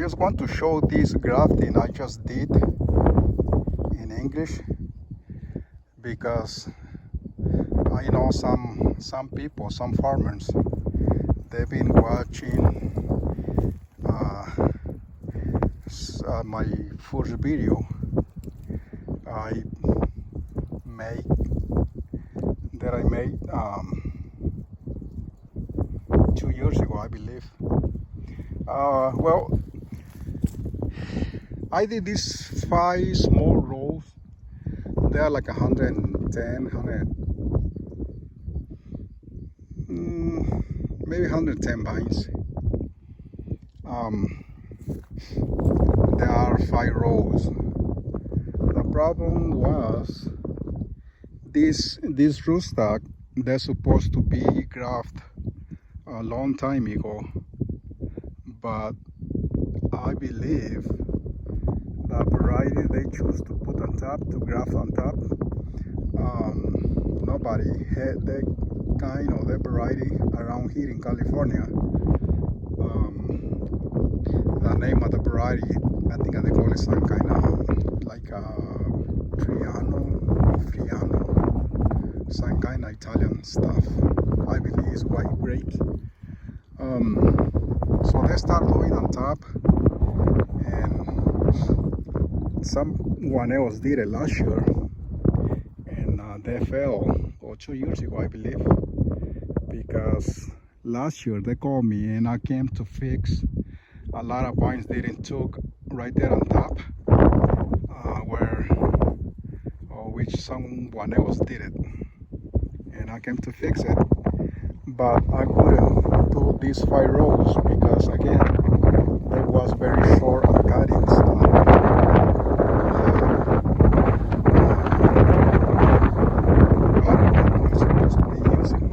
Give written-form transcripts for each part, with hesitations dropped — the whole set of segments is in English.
just want to show this grafting I just did in English, because I know some people, some farmers, they've been watching my first video I made 2 years ago, I believe. Well, I did these 5 small rows. They are like 110, maybe 110 vines. There are 5 rows. The problem was this rootstock, they're supposed to be grafted a long time ago, but I believe the variety they choose to put on top, to graft on top, nobody had that kind of that variety around here in California. The name of the variety, I think they call it some kind of like Triano, some kind of Italian stuff. I believe it's quite great. So they start doing on top, and someone else did it last year, and they fell, or 2 years ago, I believe, because last year they called me and I came to fix a lot of vines didn't took right there on top, which someone else did it, and I came to fix it, but I couldn't do these 5 rows because again it was very short on cutting stuff. I'm supposed to be using.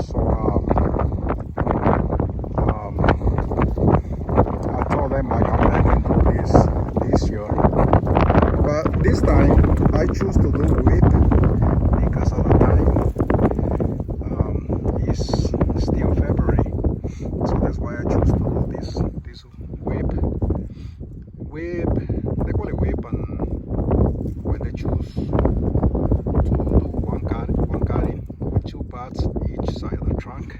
So I told them I'm not going to do this year, but this time I choose to do whip because of the time. It's still February, so that's why I choose to do this whip. They call it whip, and when they choose to do one cutting with 2 parts each side of the trunk.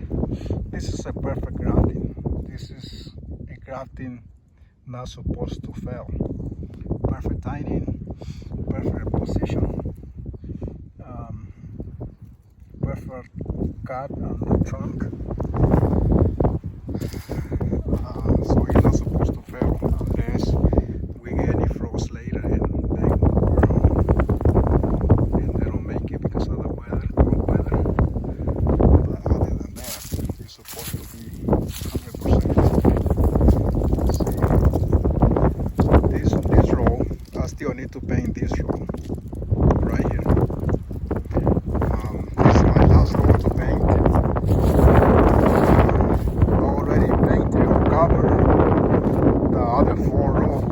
This is a perfect grafting. This is a grafting not supposed to fail. Perfect timing, perfect position, perfect cut on the trunk. So it's not supposed to fail unless we get any frost later and they go wrong and they don't make it because of the weather, cold weather. But other than that, it's supposed to be 100%. See, this row, I still need to paint this row right here. This is my last row to paint. Already painted or covered the other 4 rows.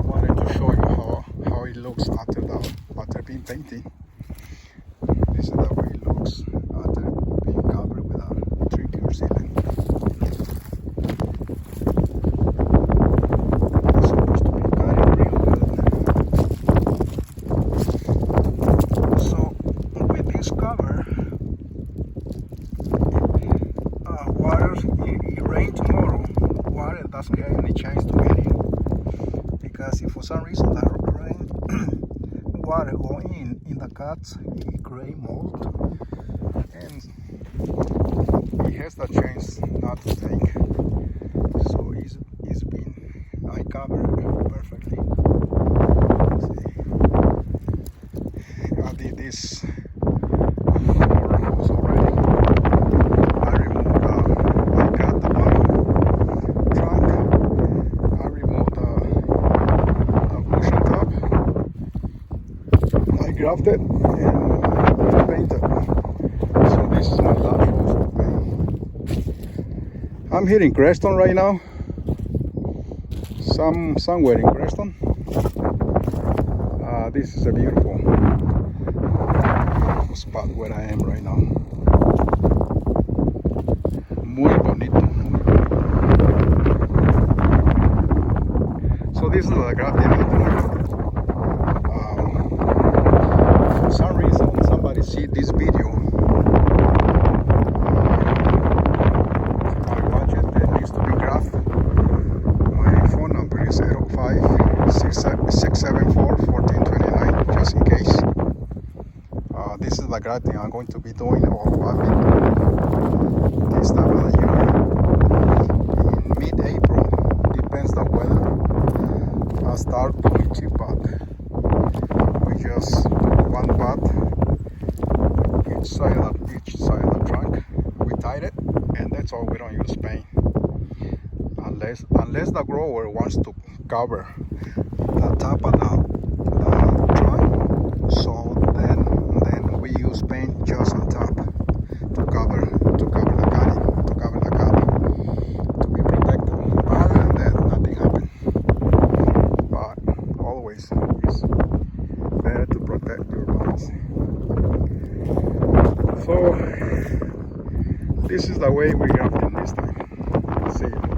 Wanted to show you how it looks after being painted. This is the way it looks after being covered with a 3-tier sealant. It's supposed to be cutting real good. So with this cover, water, it rain tomorrow, water doesn't get any chance to get in, because if for some reason that rain water go in the cuts, it create mold, and it has the chance not to take. So it's been, I covered perfectly. See, I did this 4 rows already. I removed I cut the bottom trunk. I removed the bush on top. I grafted and painted. So this is my last row to paint. I'm here in Creston right now. Somewhere in Creston. This is a beautiful spot where I am right now. Muy bonito, muy bonito. the grafting I'm doing. For some reason, somebody see this video. I watch it. It needs to be grafted. My phone number is 05-674-1429, just in case. This is the grafting I'm going to be doing, or I've been doing this time of the year. In mid-April, depends the weather, I'll start doing 2 pot. We just 1 pot each side of the trunk. We tied it, and that's all. We don't use paint unless the grower wants to cover the top of the trunk. So then we use paint just on top to cover the cutting, to cover the cup, to be protected. Other than that, nothing happened. But always it's better to protect your vines. So this is the way we're grafting this time. See you.